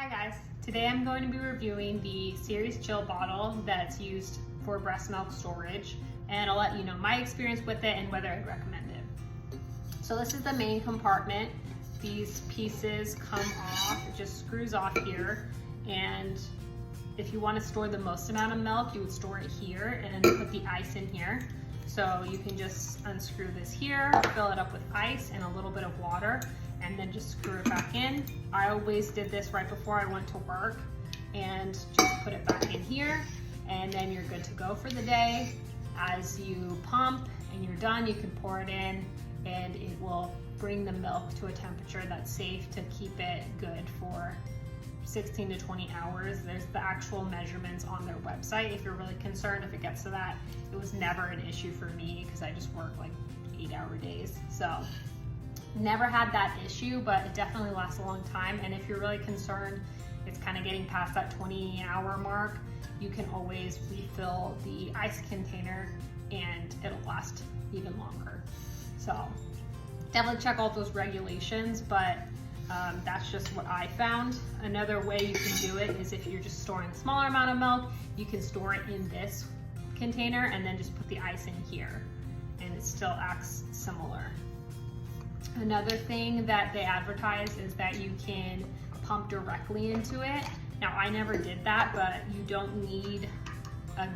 Hi guys, today I'm going to be reviewing the Ceres Chill bottle that's used for breast milk storage, and I'll let you know my experience with it and whether I'd recommend it. So this is the main compartment. These pieces come off, it just screws off here, and if you want to store the most amount of milk, you would store it here and then put the ice in here. So you can just unscrew this here, fill it up with ice and a little bit of water, and then just screw it back in. I always did this right before I went to work and just put it back in here, and then you're good to go for the day. As you pump and you're done, you can pour it in and it will bring the milk to a temperature that's safe to keep it good for 16 to 20 hours. There's the actual measurements on their website if you're really concerned if it gets to that. It was never an issue for me because I just work like 8-hour days. So never had that issue, but it definitely lasts a long time. And if you're really concerned it's kind of getting past that 20-hour mark, you can always refill the ice container and it'll last even longer. So definitely check out those regulations, but that's just what I found. Another way you can do it is if you're just storing a smaller amount of milk, you can store it in this container and then just put the ice in here and it still acts similar. Another thing that they advertise is that you can pump directly into it. Now I never did that, but you don't need a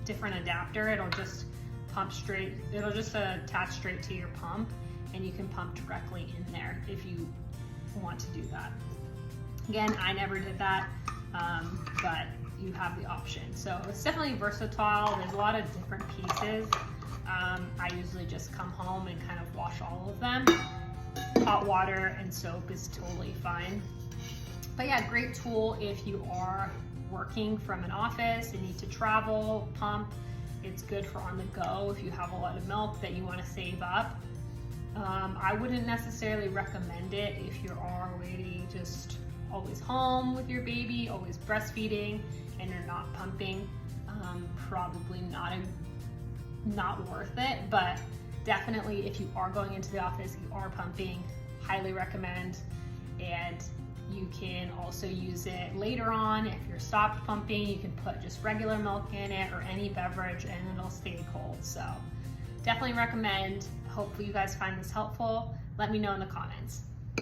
different adapter. It'll just pump straight, it'll just attach straight to your pump and you can pump directly in there if you want to do that. Again, I never did that, but you have the option. So it's definitely versatile. There's a lot of different pieces. I usually just come home and kind of wash all of them. Hot water and soap is totally fine. But yeah, great tool if you are working from an office and need to travel, pump. It's good for on the go if you have a lot of milk that you want to save up. I wouldn't necessarily recommend it if you're already just always home with your baby, always breastfeeding, and you're not pumping. Probably not worth it, but definitely if you are going into the office, you are pumping, highly recommend. And you can also use it later on. If you're stopped pumping, you can put just regular milk in it or any beverage and it'll stay cold. So definitely recommend. Hopefully you guys find this helpful. Let me know in the comments.